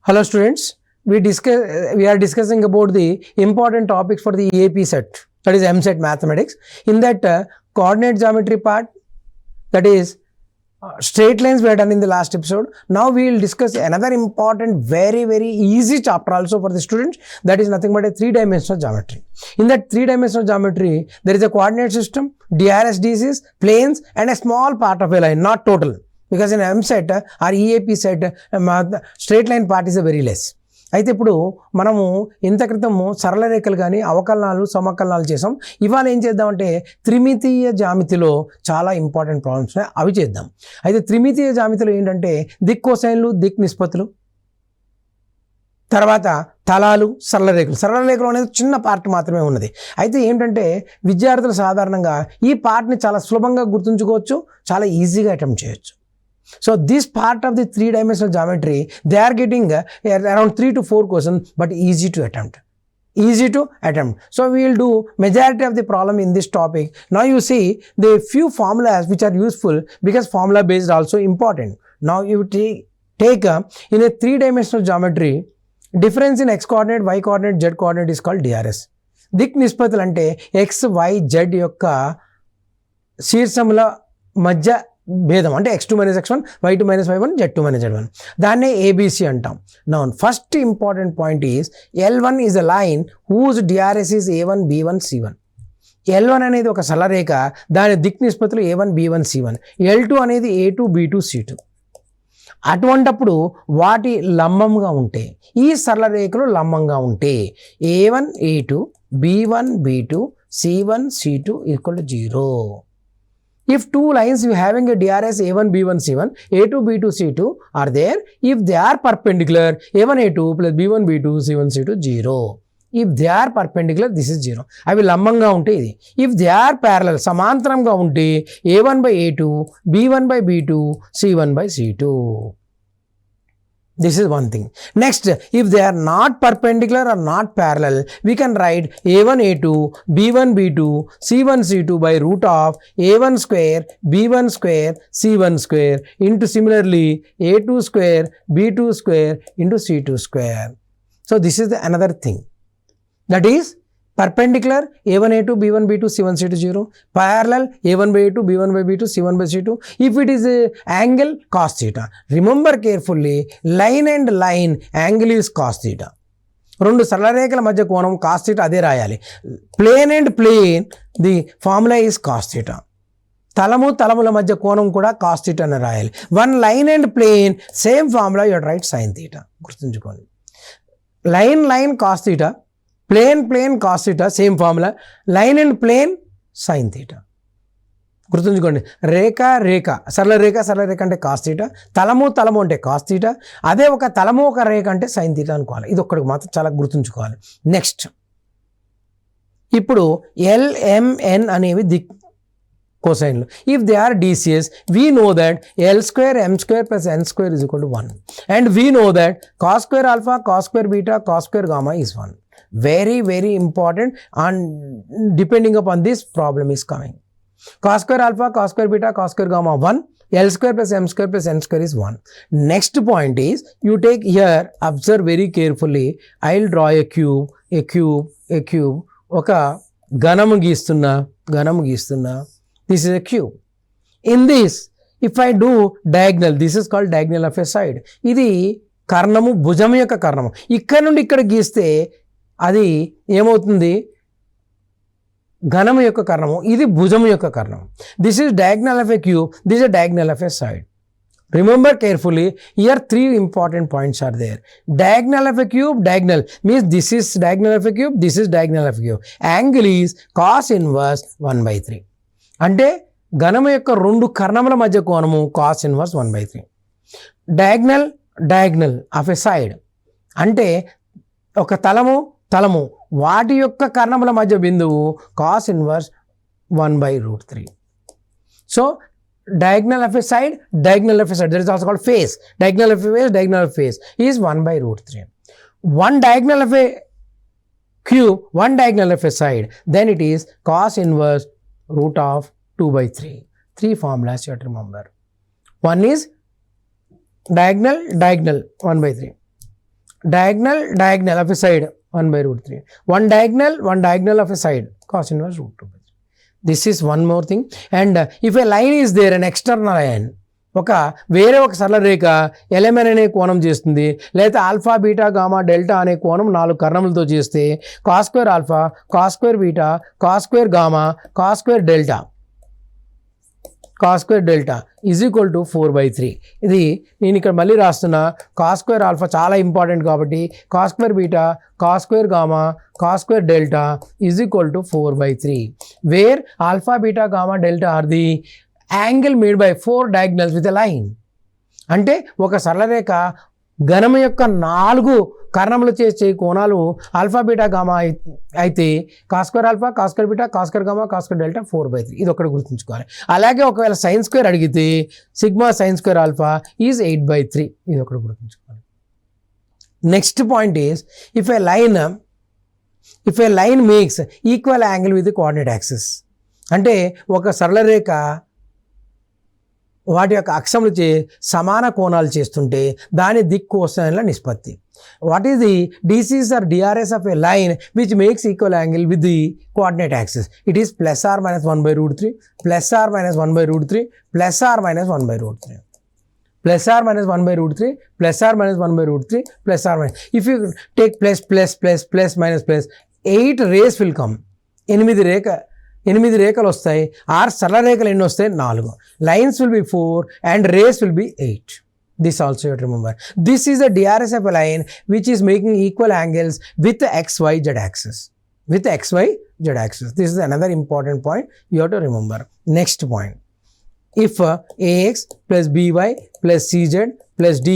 Hello students, we are discussing about the important topics for the EAP set, that is MSET mathematics. In that coordinate geometry part, that is straight lines we have done in the last episode. Now we will discuss another important, very easy chapter also for the students, that is nothing but a three-dimensional geometry. In that three-dimensional geometry, there is a coordinate system, DRS, DCs, planes and a small part of a line, not total. Because in MSET or EAP set, straight line part is very less. అయితే ఇప్పుడు మనము ఇంత క్రితము సరళ రేఖలు కానీ అవకలనాలు సమకలనాలు చేసాం. ఇవాళ ఏం చేద్దామంటే త్రిమితీయ జ్యామితిలో చాలా ఇంపార్టెంట్ ప్రాబ్లమ్స్ ఉన్నాయి, అవి చేద్దాం. అయితే త్రిమితీయ జ్యామితిలో ఏంటంటే దిక్ కొసైన్లు, దిక్ నిష్పత్తులు, తర్వాత తలాలు, సరళ రేఖలు అనేది చిన్న పార్ట్ మాత్రమే ఉన్నది. అయితే ఏంటంటే విద్యార్థులు సాధారణంగా ఈ పార్ట్ని చాలా సులభంగా గుర్తుంచుకోవచ్చు, చాలా ఈజీగా అటెంప్ట్ చేయొచ్చు. So this part of the three-dimensional geometry, they are getting around 3 to 4 questions, but easy to attempt. So we will do majority of the problem in this topic. Now you see the few formulas which are useful, because formula based also important. Now you take in a three-dimensional geometry, difference in x coordinate, y coordinate, z coordinate is called DRS. దిక్ నిష్పత్తులు అంటే x, y, z యొక్క శీర్షముల మధ్య భేదం, అంటే x2 - x1, y2 - y1, z2 - z1, దాన్నే ABC అంటాం. Now first important point is L1 is a line whose DRS is A1, B1, C1. L1 అనేది ఒక సరళరేఖ, దాని దిక్ నిష్పత్తులు A1, B1, C1. L2 అనేది A2, B2, C2. అటువంటప్పుడు వాటి లంబంగా ఉంటే, ఈ సరళ రేఖలు లంబంగా ఉంటే A1, A2, B1, B2, C1, C2 equal to 0. If two lines you having a DRS A1, B1, C1, A2, B2, C2 are there, if they are perpendicular, A1, A2 plus B1, B2, C1, C2, 0. If they are perpendicular, this is 0. అవి లంబంగా ఉంటే ఇది. If they are parallel, సమాంతరంగా ఉంటే A1 by A2, B1 by B2, C1 by C2. This is one thing. Next, if they are not perpendicular or not parallel, we can write A1, A2, B1, B2, C1, C2 by root of A1 square, B1 square, C1 square into similarly A2 square, B2 square into C2 square. So this is the another thing. That is perpendicular A1, A2, B1, B2, C1, C2, 0. Parallel A1 by A2, B1 by B2, C1 by C2. If it is a angle, cos theta. Remember carefully, line and line angle is cos theta. రెండు సరళ రేఖల మధ్య కోణం cos theta, అదే రాయాలి. Plane and plane, the formula is cos theta. తలముల మధ్య కోణం కూడా cos theta అని రాయాలి. One line and plane, same formula, you write sin theta. గుర్తుంచుకోండి. Line cos theta, plane cos theta, same formula. Line and plane sin theta. గుర్తుంచుకోండి. రేఖ సరళ రేఖ అంటే cos theta, తలము అంటే cos theta, అదే ఒక తలము ఒక రేఖ అంటే sin theta అనుకోవాలి. ఇది ఒక్కడికి మాత్రం చాలా గుర్తుంచుకోవాలి. నెక్స్ట్, ఇప్పుడు LMN అనేవి దిక్ కొసైన్లు. If they are DCS, we know that L square M square plus N square is equal to 1. And we know that cos square alpha, cos square beta, cos square gamma is 1. Very important, and depending upon this problem is coming. Cos square alpha, cos square beta, cos square gamma 1. L square plus M square plus N square is 1. Next point is, you take here, observe very carefully. I'll draw a cube. ఒక ఘనము గీస్తున్నా. This is a cube. In this, if I do diagonal, this is called diagonal of a side. ఇది కర్ణము, భుజం యొక్క కర్ణము. ఇక్కడ నుండి ఇక్కడ గీస్తే అది ఏమవుతుంది? ఘనము యొక్క కర్ణము, ఇది భుజము యొక్క కర్ణము. This is diagonal of a cube, this is a diagonal of a side. Remember carefully, here 3 important points are there. Diagonal of a cube, diagonal means this is diagonal of a cube, this is diagonal of a cube. Angle is cos inverse 1/3. అంటే ఘనము యొక్క రెండు కర్ణముల మధ్య కోణము cos inverse 1/3. Diagonal of a side అంటే ఒక తలము వాటి యొక్క కర్ణముల మధ్య బిందువు cos inverse 1/√3. So diagonal of a side, that is also called face. Diagonal of a face is 1/√3. One diagonal of a cube, one diagonal of a side, then it is cos inverse root of 2/3. 3 formulas you have to remember. One is diagonal 1/3. diagonal of a side 1 by root 3. One diagonal of a side cos inverse root 2 by 3. This is one more thing. And if a line is there, an external line, వేరే ఒక సరళ రేఖ LMN అనే కోణం చేస్తుంది, లేదా alpha beta gamma delta అనే కోణం 4 కర్ణములతో చేస్తే cos square alpha, cos square beta, cos square gamma, cos square delta is equal to 4/3. ఇది నేను ఇక్కడ మళ్ళీ రాస్తున్నా. కాస్ స్క్వేర్ ఆల్ఫా చాలా ఇంపార్టెంట్ కాబట్టి cos square beta, cos square gamma, cos square delta is equal to 4/3, where alpha beta gamma delta are the angle made by 4 diagonals with a line. అంటే ఒక సరళరేఖ ఘనము యొక్క 4 కర్ణములు చేసే కోణాలు ఆల్ఫా బీటా గామా అయితే cos square alpha, cos square beta, cos square gamma, cos square delta 4/3. ఇది ఒకటి గుర్తుంచుకోవాలి. అలాగే ఒకవేళ సైన్ స్క్వేర్ అడిగితే sigma sine square alpha is 8/3. ఇది ఒకటి గుర్తుంచుకోవాలి. Next point is if A line makes equal angle with coordinate axis. అంటే ఒక సరళరేఖ వాటి యొక్క అక్షములచే సమాన కోణాలు చేస్తుంటే దాని దిక్కు కోసైన్ల నిష్పత్తి. What is the DCs or DRS of a line which makes equal angle with the coordinate axis? It is plus or minus 1 by root 3, plus or minus 1 by root 3, plus or minus 1 by root 3. Plus or minus 1 by root 3, plus or minus 1 by root 3, plus or minus. If you take plus minus, 8 rays will come. 8 రేఖలు వస్తాయి. 6 సరళ రేఖలు ఎన్ని వస్తాయి? 4. Lines will be 4 and rays will be 8. This also you have to remember. This is the DRS of a line which is making equal angles with the XYZ axis. This is another important point you have to remember. Next point. If AX plus BY plus CZ plus D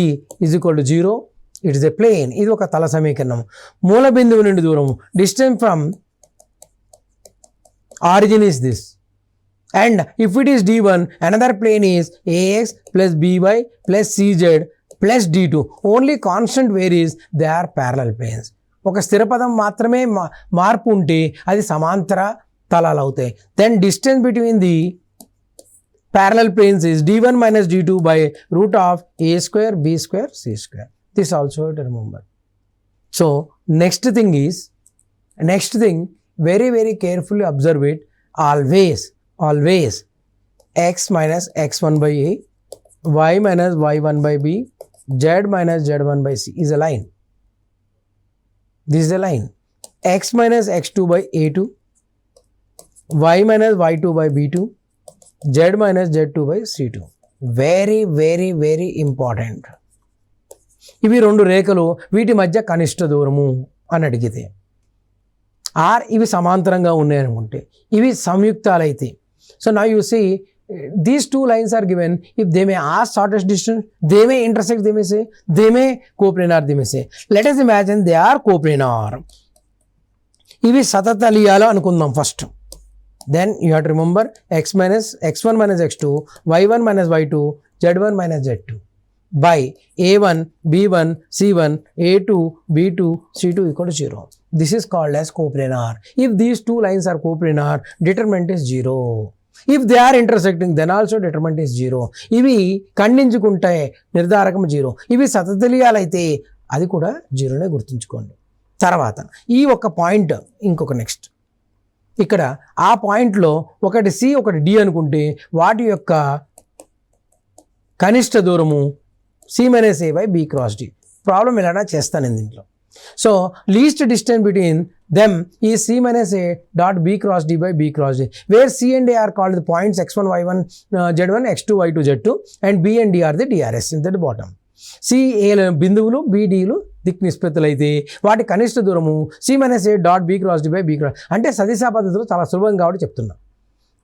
is equal to 0, it is a plane. ఇది ఒక తల సమీకరణం. మూల బిందువు నుండి దూరం, distance from origin is this. And if it is D1, another plane is AX plus BY plus CZ plus D2. Only constant varies, they are parallel planes. ఒక స్థిర పదం మాత్రమే మార్పు ఉంటే అది సమాంతర తలాలు అవుతాయి. Then distance between the parallel planes is D1 minus D2 by root of A square, B square, C square. This also to remember. So next thing, very very carefully observe it. Always x minus x1 by a, y minus y1 by b, z minus z1 by c is a line. This is a line. X minus x2 by a2, y minus y2 by b2, z minus z2 by c2. Very very very important. ఇవి 2 రేఖలు, వీటి మధ్య కనిష్ట దూరము అని అడిగితే, are ఇవి సమాంతరంగా ఉన్నాయనుకుంటే, ఇవి సంయుక్తాలైతే. So now you see these 2 lines are given. If they may ask shortest distance, they may intersect, they may say, they may coplanar, they may say. Let us imagine they are coplanar. ఇవి సతతలీయాలు అనుకుందాం first. Then you have to remember x1 minus x2, y1 minus y2, z1 minus z2 by a1, b1, c1, a2, b2, c2 equal to 0. This is called as coplanar. If these 2 lines are coplanar, determinant is 0. If they are intersecting, then also determinant is 0. ఇవి ఖండించుకుంటే నిర్ధారకం 0. ఇవి సతతలీయాలైతే అది కూడా 0నే గుర్తుంచుకోండి. తర్వాత ఈ ఒక point, ఇంకొక next ఇక్కడ ఆ పాయింట్లో ఒకటి C ఒకటి D అనుకుంటే వాటి యొక్క కనిష్ట దూరము C minus A by B cross D. Problem ఇలా చేస్తాను దీంట్లో. So least distance between them is C minus A dot B cross D by B cross D, where C and A are called the points x1, y1, z1, x2, y2, z2 and B and D are the DRS in the bottom. C, A బిందువులు, B, Dలు దిక్ నిష్పత్తులు అయితే వాటి కనిష్ట దూరము C minus A dot B cross D by B cross. అంటే సదిశా పద్ధతిలో చాలా సులభం కాబట్టి చెప్తున్నా.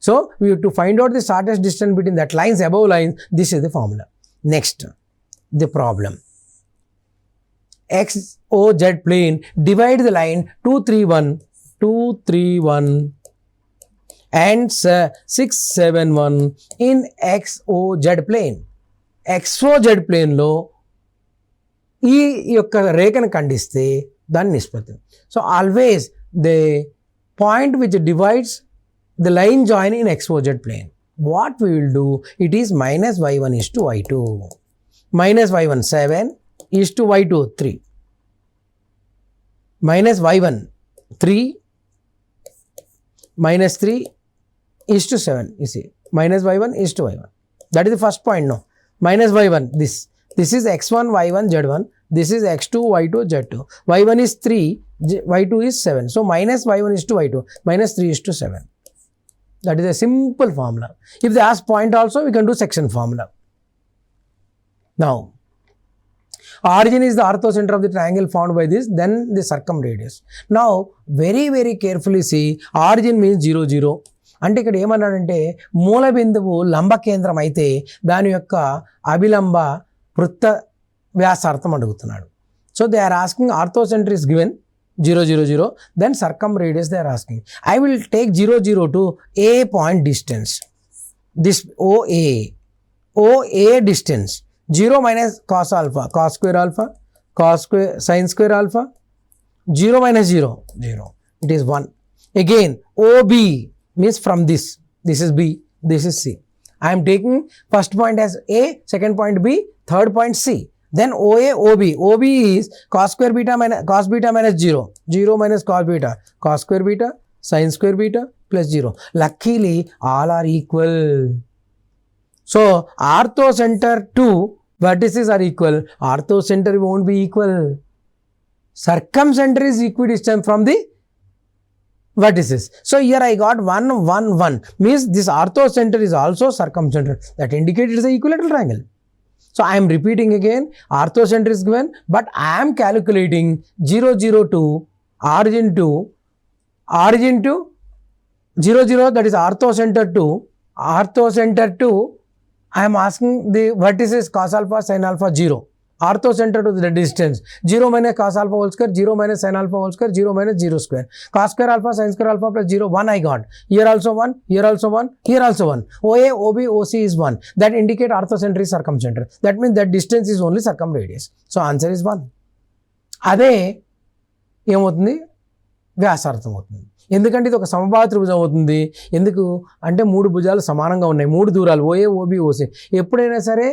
So we have to find out the shortest distance between that lines, above lines. This is the formula. Next, the problem. XOZ plane, divide the line 231 and 671 in XOZ plane. XOZ plane లో ఈ యొక్క రేఖను ఖండిస్తే దాని నిష్పత్తి. So always the point which divides the line join in XOZ plane, what we will do, it is minus y1 is to y2, minus y1 7 is to y2 3, minus y1 3 minus 3 is to 7. You see, minus y1 is to y1. That is the first point. No, minus y1, this is x1 y1 z1, this is x2 y2 z2. y1 is 3, y2 is 7. So minus y1 is to y2, minus 3 is to 7. That is a simple formula. If they ask point also, we can do section formula. Now, origin is the orthocenter of the triangle formed by this, then the circumradius. Now, very carefully see, origin means 0, 0. అంటే ఇక్కడ ఏమన్నాడంటే మూల బిందువు లంబ కేంద్రం అయితే దాని యొక్క అభిలంబ వృత్త వ్యాసార్థం అడుగుతున్నాడు. So they are asking orthocenter is given 0, 0, 0. Then circumradius they are asking. I will take 0, 0 to A point distance. This OA distance. 0 minus cos alpha, cos square alpha, cos square, sin square alpha. 0 minus 0, 0. It is 1. Again, OB means from this. This is B, this is C. I am taking first point as A, second point B, third point C. Then OA, OB. OB is cos square beta minus cos beta minus 0. 0 minus cos beta. Cos square beta, sin square beta plus 0. Luckily, all are equal. So, orthocenter to vertices are equal. Orthocenter won't be equal. Circumcenter is equidistant from the vertices. So, here I got 1, 1, 1. Means this orthocenter is also circumcenter. That indicates it is an equilateral triangle. So, I am repeating again, orthocenter is given, but I am calculating 0, 0 to origin to 0, 0, that is orthocenter to, I am asking the vertices cos alpha, sin alpha 0. Orthocenter to the distance 0 minus cos alpha whole square, 0 minus sin alpha whole square, 0 minus 0 square. Cos square alpha, sin square alpha plus 0, 1 I got. Here also 1, here also 1, here also 1. OA, OB, OC is 1. That indicate orthocenter is circumcenter. That means that distance is only circumradius. So answer is 1. అదే ఏమవుతుంది, వ్యాసార్థం అవుతుంది. ఎందుకంటే ఇది ఒక సమబాహు త్రిభుజం అవుతుంది. ఎందుకు అంటే 3 భుజాలు సమానంగా ఉన్నాయి, 3 దూరాలు ఓఏ, ఓబి, ఓసి. ఎప్పుడైనా సరే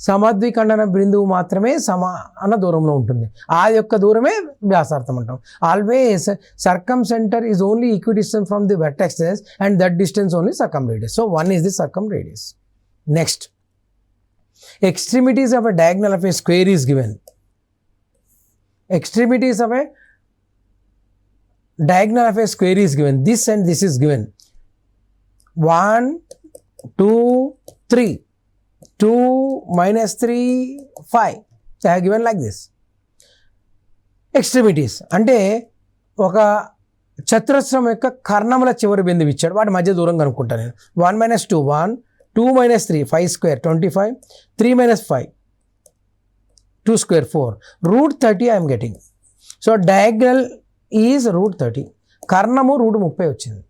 సమద్విఖండన బిందువు మాత్రమే సమాన దూరంలో ఉంటుంది. ఆ యొక్క దూరమే వ్యాసార్థం అంటాం. Always circumcenter is only equidistant from the vertexes and that distance only circumradius. So 1 is the circumradius. Next, extremities of a diagonal of a square is given. Extremities of a diagonal of a square is given. This and this is given. 1, 2, 3. 2 minus 3, 5. So I have given like this. Extremities అంటే ఒక చతురస్రం యొక్క కర్ణముల చివరి బిందువు ఇచ్చాడు, వాటి మధ్య దూరం కనుక్కుంటాను నేను. 1 minus 2, 1, 2 minus 3, 5 square, 25, 3 minus 5, 2 square, 4. Root 30 I am getting. So diagonal is root 30. కర్ణము route 30 వచ్చింది.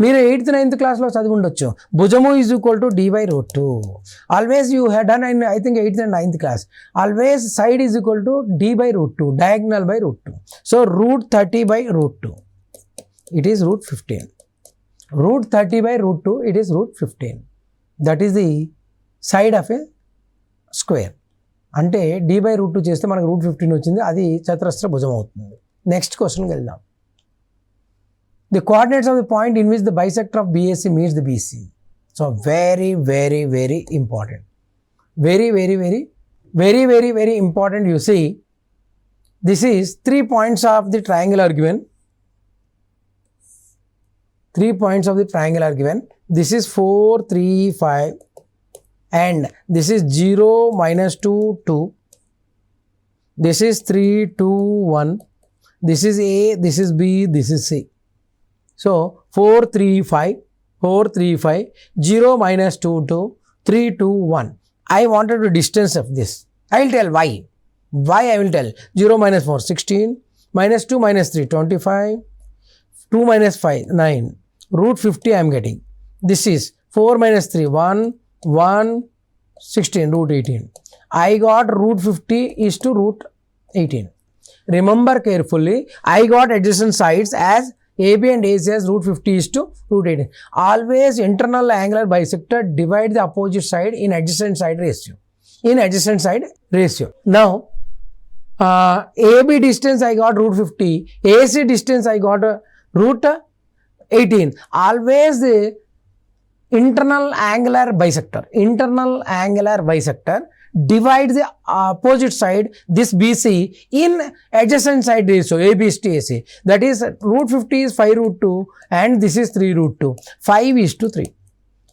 మీరు 8th 9th క్లాస్లో చదివి ఉండొచ్చు. భుజము is equal to d by root 2. Always you had done in I think 8th and 9th class. Always side is equal to d by root 2, diagonal by root 2. So root 30 by root 2, it is root 15. Root 30 by root 2, it is root 15. That is the side of a square. అంటే d by root 2 చేస్తే మనకు root 15 వచ్చింది, అది చతురస్ర భుజం అవుతుంది. Next క్వశ్చన్కి వెళ్దాం. The coordinates of the point in which the bisector of BAC meets the BC. So very important. Very important. You see, this is 3 points of the triangle are given. 3 points of the triangle are given. This is 4, 3, 5. And this is 0, minus 2, 2. This is 3, 2, 1. This is A, this is B, this is C. So 4, 3, 5, 4, 3, 5, 0, minus 2, 2, 3, 2, 1. I wanted the distance of this. I will tell why. Why I will tell. 0 minus 4, 16, minus 2, minus 3, 25, 2 minus 5, 9. Root 50 I am getting. This is 4 minus 3, 1, 1, 16, root 18. I got root 50 is to root 18. Remember carefully, I got adjacent sides as AB and AC as root 50 is to root 18. Always internal angular bisector divide the opposite side in adjacent side ratio. Now, AB distance I got root 50, AC distance I got root 18. Always the internal angular bisector divide the opposite side, this BC, in adjacent side ratio, AB is to AC. That is root 50 is 5 root 2 and this is 3 root 2, 5 is to 3.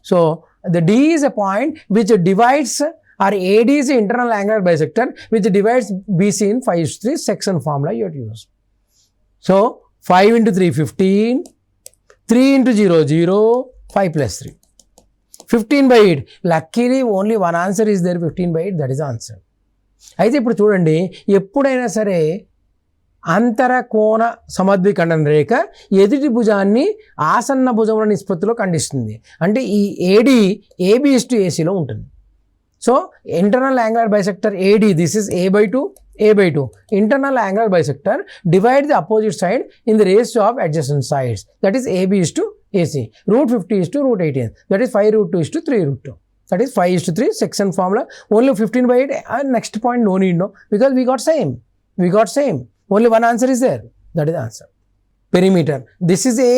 So the D is a point which divides, or AD is the internal angular bisector which divides BC in 5 is to 3, section formula you have to use. So 5 into 3, 15, 3 into 0, 0, 5 plus 3. 15 by 8. Luckily only one answer is there, 15 by 8, that is the answer. అయితే ఇప్పుడు చూడండి, ఎప్పుడైనా సరే అంతర కోణ సమద్విఖండన రేఖ ఎదుటి భుజాన్ని ఆసన్న భుజముల నిష్పత్తిలో ఖండిస్తుంది. అంటే ఈ ఏడి ఏబి ఇస్ టు ఏసీలో ఉంటుంది. So internal angular bisector AD, this is a by 2, a by 2. Internal angular bisector divide the opposite side in the ratio of adjacent sides. That is AB is to AC. Root 50 is to root 18. That is 5 root 2 is to 3 root 2. That is 5 is to 3 section formula. Only 15 by 8. Next point no need, no, because we got same. Only one answer is there. That is the answer. Perimeter. This is A,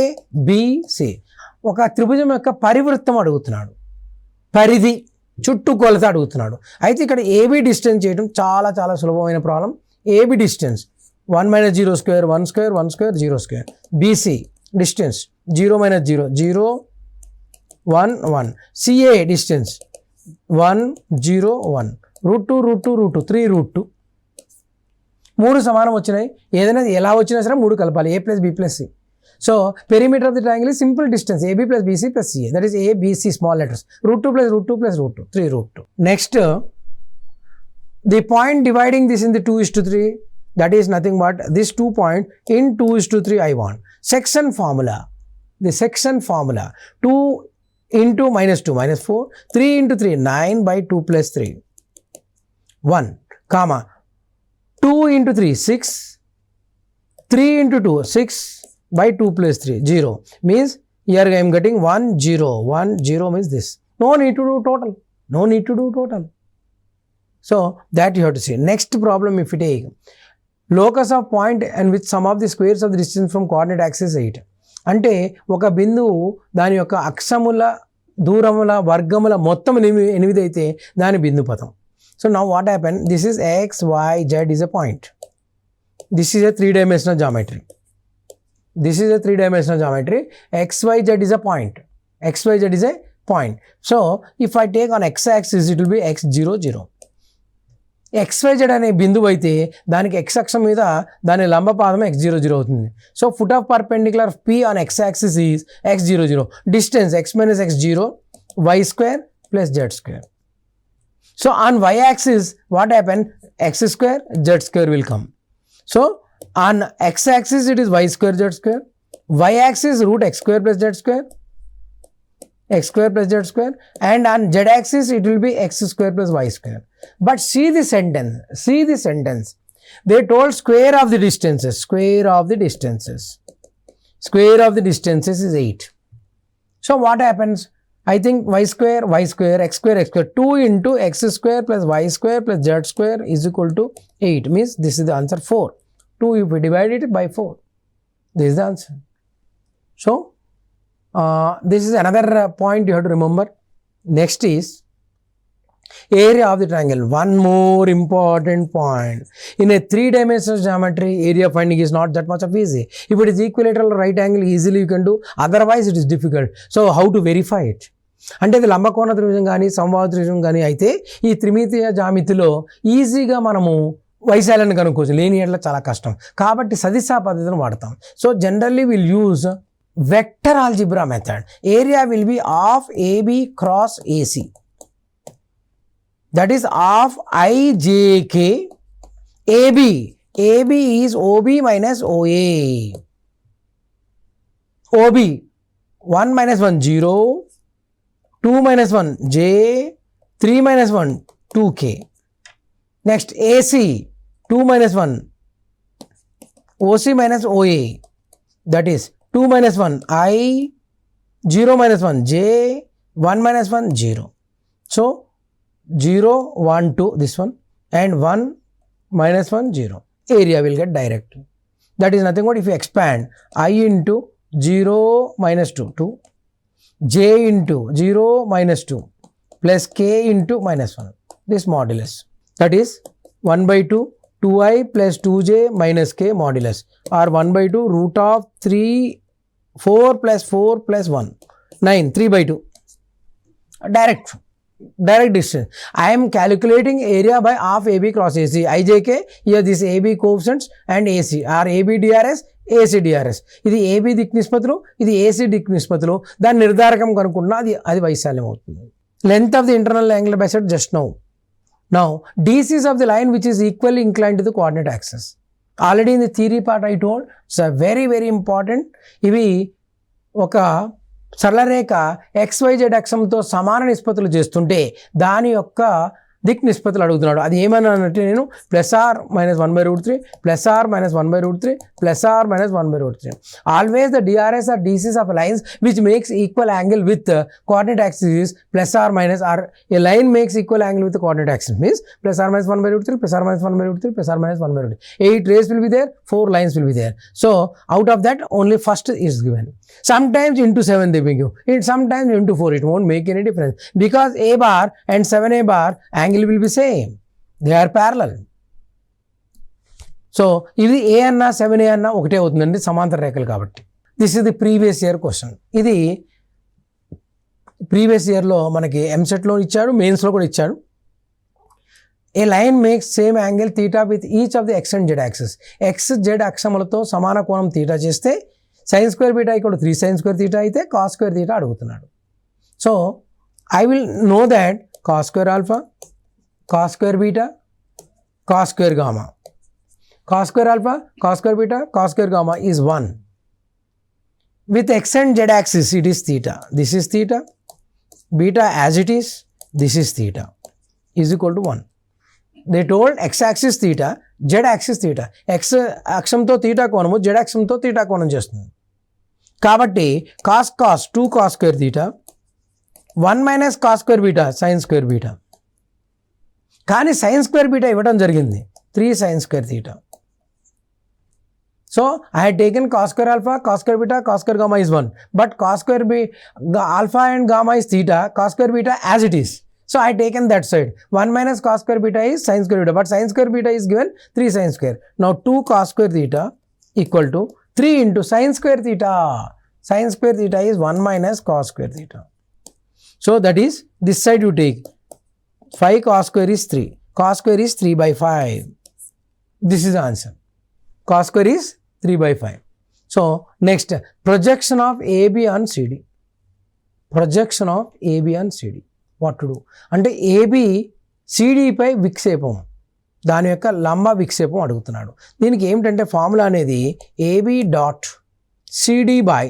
B, C. ఒక త్రిభుజం యొక్క పరివృత్తం అడుగుతున్నాడు, పరిధి చుట్టూ కొలత అడుగుతున్నాడు. అయితే ఇక్కడ ఏబి డిస్టెన్స్ చేయడం చాలా చాలా సులభమైన problem. AB distance 1 - 0 square 1 square 1 square 0 square. BC distance 0 - 0 0 1 1. CA distance 1 0 1. Root 2 root 2 root 2 3 root 2. 3 సమానం వచ్చినాయి. ఏదైనా ఎలా వచ్చినా సరే 3 కలపాలి, A + B + C. So perimeter of the triangle is simple distance AB + BC + CA. That is A, B, C, small letters. Root 2 + root 2 + root 2, 3 root 2. Next, the point dividing this in the 2 is to 3, that is nothing but this 2 point in 2 is to 3 I want. Section formula. The section formula 2 into -2 -4, 3 into 3 9 by 2 + 3 1, comma 2 into 3 6, 3 into 2 6 by 2 + 3 0, means here I am getting 1 0 1 0 means this. No need to do total. So that you have to see. Next problem, if you take locus of point and with sum of the squares of the distance from coordinate axis 8. అంటే ఒక బిందువు దాని యొక్క అక్షముల దూరముల వర్గముల మొత్తం 8 అయితే దాని బిందు పథం. So now what happened, this is x y z is a point. This is a 3-dimensional geometry. XYZ is a point. So if I take on x-axis, it will be x 0 0. XYZ అనే బిందువు అయితే దానికి x అక్షం మీద దాని లంబ పాదం x 0 0 అవుతుంది. So foot of perpendicular P on x-axis is x 0 0. Distance x - x 0 y square + z square. So on y-axis what happened, x square z square will come. So on x-axis it is y square z square, y-axis root x square + z square, and on z-axis it will be x square + y square. But see the sentence. They told square of the distances is 8. So what happens, I think y square x square 2 into x square + y square + z square is equal to 8, means this is the answer 4. 2 if we divide it by 4, this is the answer. So this is another point you have to remember. Next is area of the triangle. One more important point. In a 3-dimensional geometry, area finding is not that much of easy. If it is equilateral right angle, easily you can do, otherwise it is difficult. So how to verify it? అంటే ఇది లంబకోణ త్రిభుజం కానీ సమబాహు త్రిభుజం కానీ అయితే ఈ త్రిమితీయ జ్యామితిలో ఈజీగా మనము వైశాల్యాన్ని కనుక్కోవచ్చు, లీనియర్లో చాలా కష్టం కాబట్టి సదిశా పద్ధతిని వాడతాం. So generally will use vector algebra method. Area will be of AB cross AC, that is of IJK AB. AB is OB minus OA. OB 1 - 1 0, 2 - 1 j, 3 - 1 2k. Next AC 2 - 1 OC minus OA, that is 2 - 1 I, 0 - 1 j, 1 - 1 0. So 0 1 2 this one, and 1 minus 1 0. Area will get direct. That is nothing but if you expand I into 0 minus 2 2, j into 0 minus 2 plus k into minus 1, this modulus, that is 1 by 2 2i plus 2j minus k modulus, or 1 by 2 root of 3 4 plus 4 plus 1 9 3 by 2. Direct distance. I am calculating area by half AB cross AC. IJK, here this AB coefficients and AC, or AB DRS, AC DRS. ఇది AB దిక్ నిష్పత్తులు, ఇది AC దిక్ నిష్పత్తులు. దాని నిర్ధారకం కనుక్కున్నా అది వైశాల్యం అవుతుంది. Length of the internal angular bisect just now. Now, DC is of the line which is equally inclined to the coordinate axis. Already in the theory part I told, it's a very very important. ఇవి ఒక సరళరేఖ XYZ అక్షంతో సమాన నిష్పత్తులు చేస్తుంటే దాని యొక్క దిక్ నిష్పత్తులు అడుగుతున్నాడు. అది ఏమన్నా అంటే నేను +r-1/√3 +r-1/√3 +r-1/√3. Always the DRS or DCs of lines which makes equal angle with coordinate axis is +r- or a line makes equal angle with the coordinate axis means +r-1/√3 +r-1/√3 +r-1/√3. 8 rays will be there, 4 lines will be there. So out of that only first is given. Sometimes into 7 they will give, sometimes into 4, it won't make any difference because A bar and 7A bar angle will be same, they are parallel. So ఇది A అన్నా 7A అన్నా ఒకటే అవుతుందండి, సమాంతర రేఖలు కాబట్టి. This is the previous year question. ఇది previous ఇయర్లో మనకి ఎంసెట్లో ఇచ్చాడు, మెయిన్స్లో కూడా ఇచ్చాడు. A line makes same angle theta with each of the X and Z axis. X Z అక్షములతో సమాన కోణం తీటా చేస్తే sin square beta equal to 3 sin square theta అయితే cos square theta అడుగుతున్నాడు. So I will know that cos square alpha, cos square beta, cos square gamma. Cos square alpha, cos square beta, cos square gamma is 1. With x and z axis it is theta. This is theta. Beta as it is, this is theta, is equal to 1. They told x axis theta, z axis theta. X అక్షంతో theta కోణము, z అక్షంతో theta కోణం చేస్తుంది. కాబట్టి cos 2 cos square theta 1 minus cos square beta sin square beta. కానీ sin square beta ఇవ్వడం జరిగింది 3 sin square theta. So I had taken cos square alpha, cos square beta, cos square gamma is 1. But cos square alpha and gamma is theta, cos square beta as it is. So I taken that side. 1 minus cos square beta is sin square beta. But sin square beta is given 3 sin square. Now 2 cos square theta equal to 3 into sin square theta. Sin square theta is 1 minus cos square theta. So that is, this side you take 5 cos square is 3. Cos square is 3 by 5. This is the answer. Cos square is 3 by 5. So next, projection of AB on CD. Projection of AB on CD. What to do? అంటే AB CD పై విక్షేపం, దాని యొక్క లంబ విక్షేపం అడుగుతున్నాడు. దీనికి ఏమిటంటే formula అనేది AB dot CD by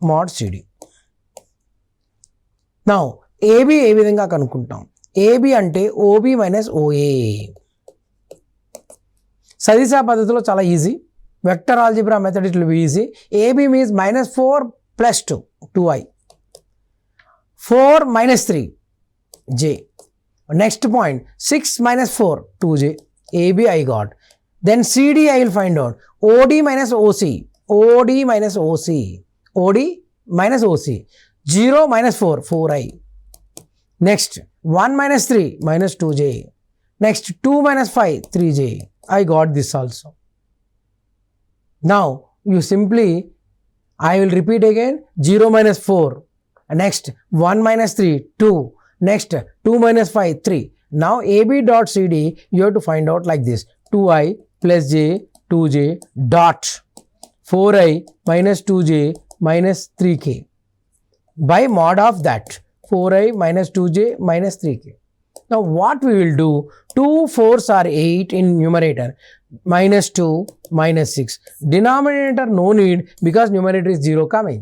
mod CD. Now AB ఏ విధంగా కనుక్కుంటాం? AB అంటే OB మైనస్ OA. సదిశా పద్ధతిలో చాలా easy. Vector algebra method it will be easy. AB means -4 + 2 2i, 4 - 3 j. Next point 6 - 4 2j. AB I got. Then CD I will find out. OD minus OC. OD minus OC. OD minus OC. 0 minus 4 4i. Next 1 minus 3 minus 2j. Next 2 minus 5 3j. I got this also. Now you simply, I will repeat again. 0 minus 4. Next 1 minus 3 2. Next 2 minus 5 3. Now AB dot CD you have to find out like this. 2i plus j 2j dot 4i minus 2j minus 3k by mod of that 4i minus 2j minus 3k. Now what we will do? 2 4s are 8 in numerator, minus 2 minus 6. Denominator no need because numerator is 0 coming.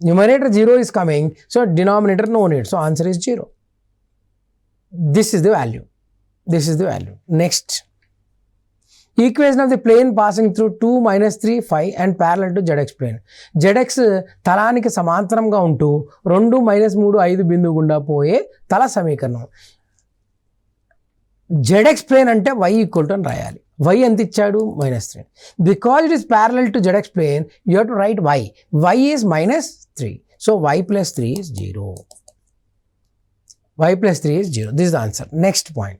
Numerator 0 is coming, so denominator no need. So answer is 0. This is the value. This is the value. Next. Equation of the plane passing through 2 minus 3 5 and parallel to ZX plane. ZX తలానికి సమాంతరంగా ఉంటూ 2 - 3 5 బిందువు గుండా పోయే తల సమీకరణం. ZX plane అంటే y equal to అని రాయాలి. y ఎంత ఇచ్చాడు? -3. Because it is parallel to ZX plane you have to write y is -3. So y + 3 is 0. y + 3 is 0. This is the answer. Next point.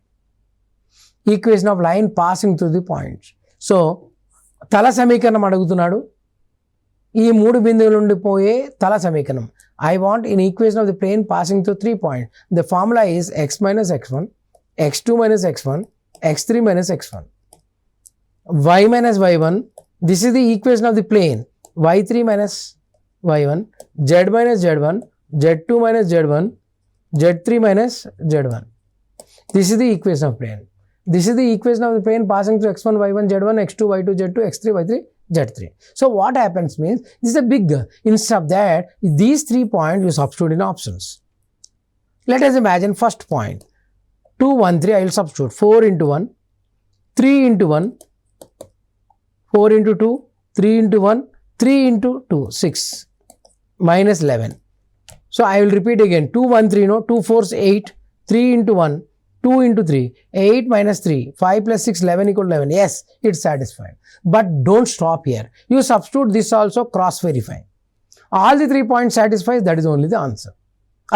Equation of line passing through the points. So తల సమీకరణం అడుగుతున్నాడు. ఈ 3 బిందువుల నుండి పోయే తల సమీకరణం. I want in equation of the plane passing through 3 points. The formula is x minus x1, x2 minus x1, x3 minus x1. y minus y1. This is the equation of the plane. y3 minus y1, z minus z1, z2 minus z1, z3 minus z1. This is the equation of plane. This is the equation of the plane passing through x1, y1, z1, x2, y2, z2, x3, y3, z3. So what happens means, this is a big, instead of that, these 3 points you substitute in options. Let us imagine first point, 2, 1, 3, I will substitute 4 into 1, 3 into 1, 4 into 2, 3 into 1, 3 into 2, 6, minus 11. So I will repeat again, 2, 1, 3, no, 2, 4 is 8, 3 into 1, 2 into 3, 8 minus 3, 5 plus 6, 11 equal to 11. Yes, it's satisfied. But don't stop here. You substitute this also, cross-verify. All the 3 points satisfies, that is only the answer.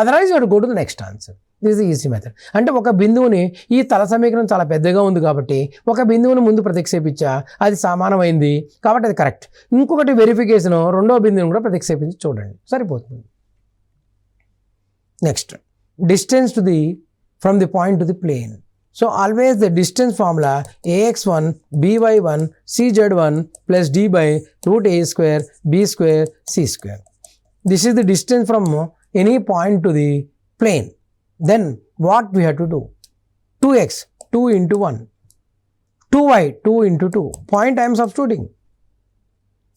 Otherwise, you have to go to the next answer. This is the easy method. అంటే ఒక బిందువుని ఈ తల సమీకరణం చాలా పెద్దగా ఉంది కాబట్టి ఒక బిందువుని ముందు ప్రతిక్షేపించా, అది సమానమైంది కాబట్టి అది కరెక్ట్. ఇంకొకటి వెరిఫికేషన్, రెండో బిందువుని కూడా ప్రతిక్షేపించి చూడండి, సరిపోతుంది. Next, distance to the from the point to the plane. So always the distance formula ax1 by1 cz1 plus d by root a square b square c square. This is the distance from any point to the plane. Then what we have to do? 2x 2 into 1, 2y 2 into 2. Point I am substituting.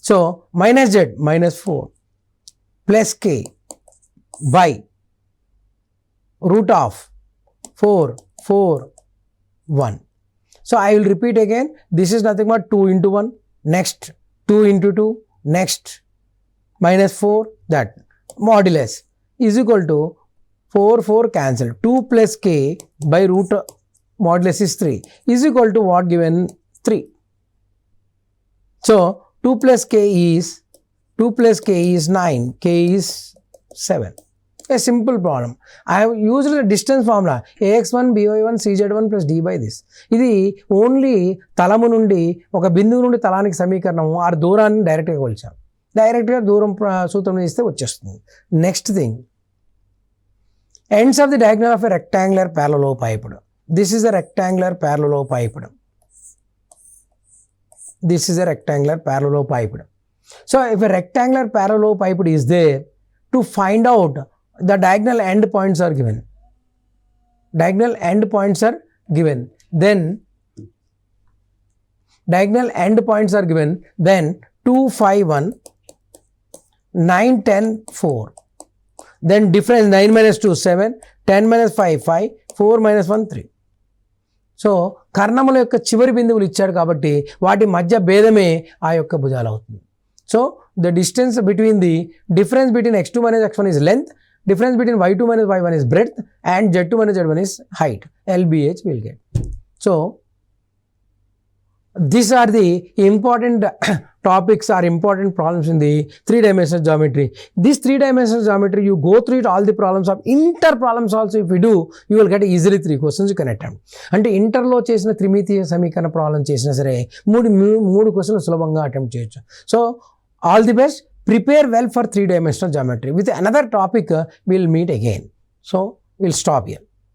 So minus z minus 4 plus k by root of 4, 4, 1. So I will repeat again. This is nothing but 2 into 1. Next 2 into 2. Next minus 4. That modulus is equal to 4, 4 cancel. 2 plus k by root modulus is 3 is equal to what given? 3. So 2 plus k is 9. K is 7. A simple problem. I have used the distance formula ax1 by1 cz1 plus d by this. ఇది only తలము నుండి ఒక బిందువు నుండి తలానికి సమీకరణం ఆ దూరాన్ని డైరెక్ట్గా కొలిచాం. డైరెక్ట్గా దూరం సూత్రం ఇస్తే వచ్చేస్తుంది. Next thing, ends of the diagonal of a rectangular parallelepiped. This is a rectangular parallelepiped. This is a rectangular parallelepiped. So if a rectangular parallelepiped is there, to find out the diagonal end points are given. Diagonal end points are given. Then diagonal end points are given. Then 2, 5, 1, 9, 10, 4. Then difference 9 minus 2, 7, 10 minus 5, 5, 4 minus 1, 3. So కర్ణముల యొక్క చివరి బిందువులు ఇచ్చాడు కాబట్టి వాటి మధ్య భేదమే ఆ యొక్క భుజాలు అవుతుంది. So the distance between the difference between x2 minus x1 is length, difference between y2 minus y1 is breadth, and z2 minus z1 is height. LBH will get. So these are the important topics or important problems in the 3-dimensional geometry. This 3-dimensional geometry, you go through it, all the problems of inter problems also if you do, you will get easily 3 questions you can attempt. అంటే ఇంటర్లో చేసిన త్రిమితీయ సమీకరణ problem చేసినా సరే మూడు క్వశ్చన్లు సులభంగా attempt చేయొచ్చు. So all the best. Prepare well for 3-dimensional geometry. With another topic, we'll meet again. So we'll stop here.